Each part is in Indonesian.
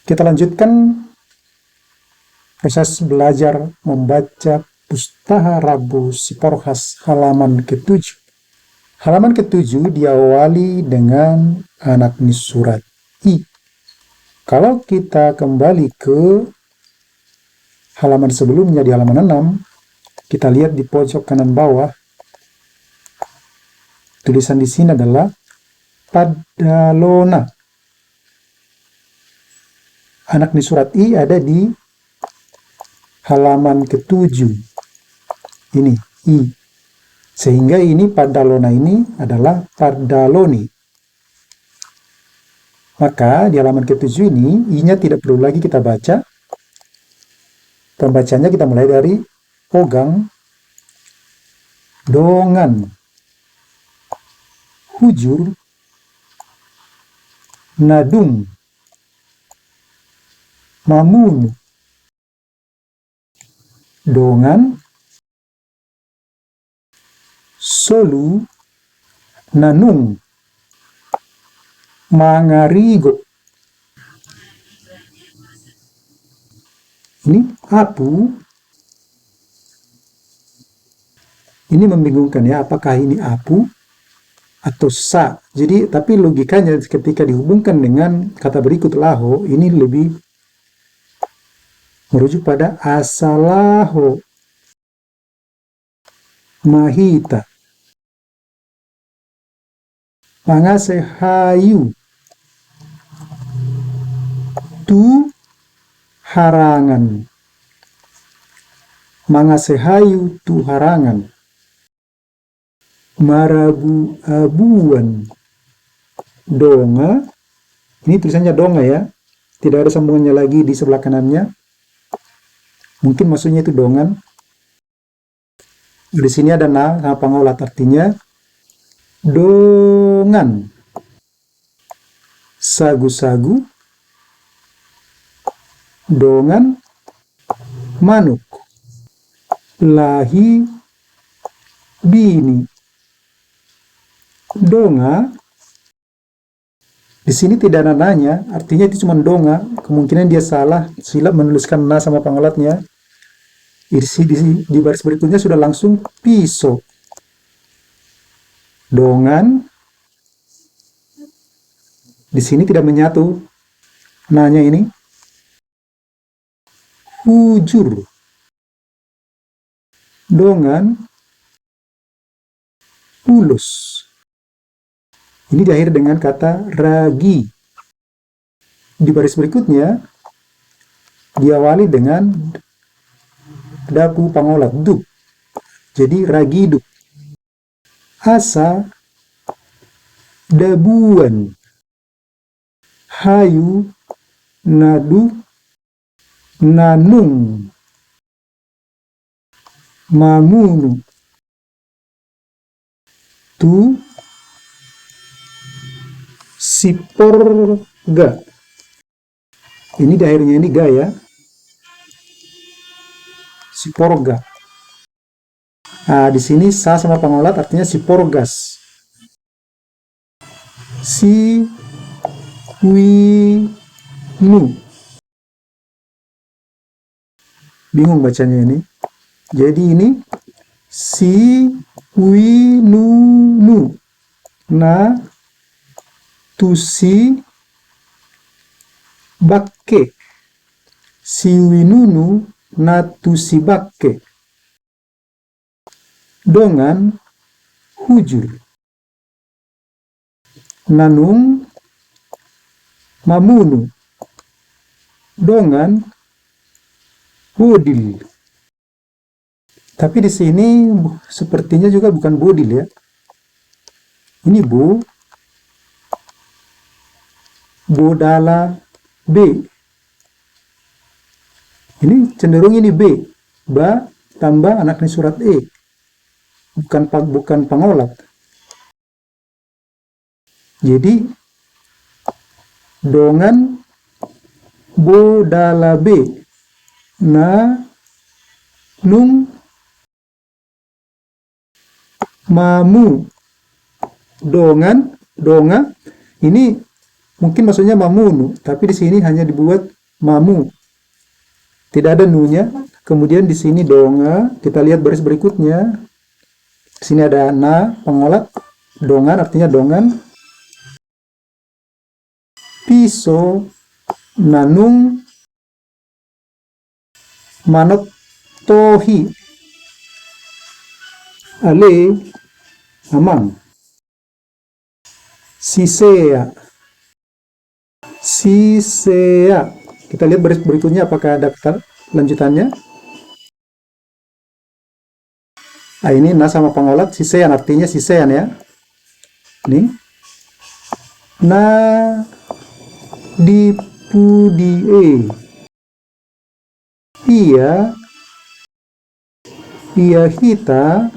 Kita lanjutkan proses belajar membaca Pustaka Rabu Siporkhas halaman ke-7. Halaman ke-7 diawali dengan anak nis surat I. Kalau kita kembali ke halaman sebelumnya di halaman 6, kita lihat di pojok kanan bawah, tulisan di sini adalah Padalona. Anak nis surat I ada di halaman ke-7. Ini I. Sehingga ini Padalona ini adalah Padaloni. Maka di halaman ke-7 ini, I-nya tidak perlu lagi kita baca. Pembacanya kita mulai dari ogang, dongan, hujur, nadung, mamun, dongan, solu, nanung, mangarigo. Ini apu. Ini membingungkan ya, apakah ini apu atau sa. Jadi, tapi logikanya ketika dihubungkan dengan kata berikut laho, ini lebih merujuk pada asalaho, mahita, pangasehayu, tu harangan, mangasehayu tu harangan, marabu abuan, donga. Ini tulisannya donga ya, tidak ada sambungannya lagi di sebelah kanannya. Mungkin maksudnya itu dongan. Di sini ada na sama pangaulat, artinya dongan, sagu-sagu, dongan, manuk, lahi, bini, donga. Di sini tidak ada nanya, artinya itu cuma donga. Kemungkinan dia salah silap menuliskan na sama pangaulatnya. Di baris berikutnya sudah langsung piso, dongan. Di sini tidak menyatu nanya ini. Hujur, dongan, ulus. Ini diakhiri dengan kata ragi. Di baris berikutnya diawali dengan daku pangaulat duk. Jadi ragiduk. Asa, dabuan, hayu, nadu, nanung, mamunu, tu siporga. Ini di akhirnya ini ga ya, siporga. Nah, di sini sa sama pangaulat artinya siporgas. Si wi nu. Bingung bacanya ini. Jadi ini si wi nu nu. Na tusi bakke. Si wi nu nu na tusi bakke. Dongan, hujur, nanung, mamunu, dongan, bodil. Tapi di sini sepertinya juga bukan bodil ya. Ini bodala B. Ini cenderung ini B. Ba tambah anak nis surat E. Bukan pangaulat. Jadi dongan bodala B na nung mamu dongan donga. Ini mungkin maksudnya mamunu, tapi di sini hanya dibuat mamu. Tidak ada nunya. Kemudian di sini donga, kita lihat baris berikutnya. Di sini ada na, pengolat, dongan artinya dongan. Piso, nanung, manot, tohi, ale, amang. Sisea, sisea. Kita lihat baris berikutnya apakah ada lanjutannya. Nah, ini na sama pengolat sisean, artinya sisean ya. Ini na dipudie. Ia hita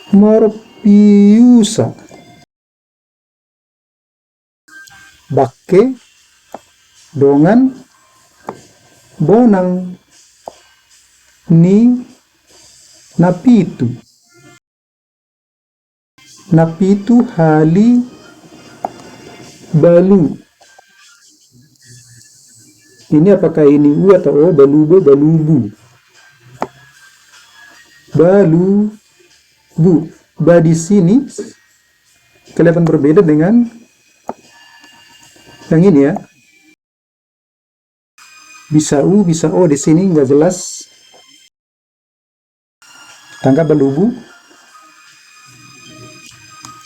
morpiusa. Bakke, dongan, bonang, ni, napitu. Napitu hali, balu. Ini apakah ini u atau o? Balubo, balubu. Balubu. Ba di sini kelihatan berbeda dengan yang ini ya. Bisa u, bisa o, di sini nggak jelas. Tangkap balubu.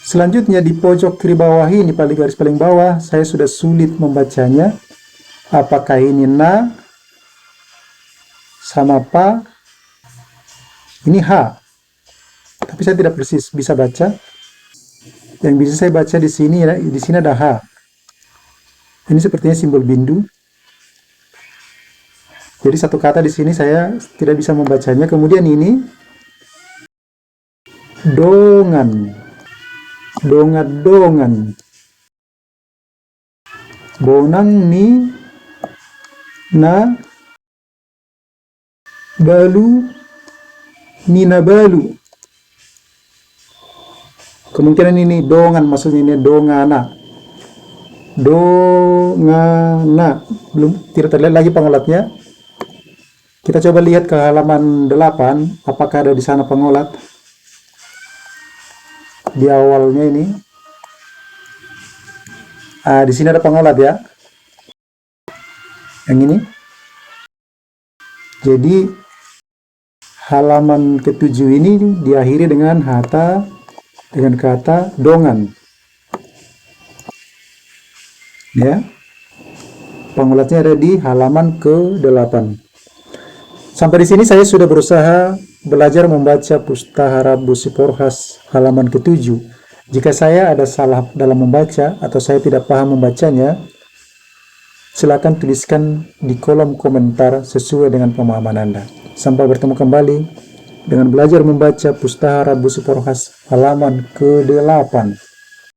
Selanjutnya di pojok kiri bawah ini, garis paling bawah, saya sudah sulit membacanya. Apakah ini na sama pa? Ini h. Tapi saya tidak persis bisa baca. Yang bisa saya baca di sini ada h. Ini sepertinya simbol bindu. Jadi satu kata di sini saya tidak bisa membacanya. Kemudian ini dongan. Dongan. Bonang ni na balu nina balu. Kemungkinan ini dongan, maksudnya ini dongana. Belum, tidak terlihat lagi pengolatnya. Kita coba lihat ke halaman 8, apakah ada di sana pengolat di awalnya ini. Di sini ada pengolat ya, yang ini. Jadi halaman ke-7 ini diakhiri dengan kata dongan. Ya. Pengolatnya ada di halaman ke-8. Sampai di sini saya sudah berusaha belajar membaca Pustaka Rabu Siporkhas halaman ke-7. Jika saya ada salah dalam membaca atau saya tidak paham membacanya, silakan tuliskan di kolom komentar sesuai dengan pemahaman Anda. Sampai bertemu kembali dengan belajar membaca Pustaka Rabu Siporkhas halaman ke-8.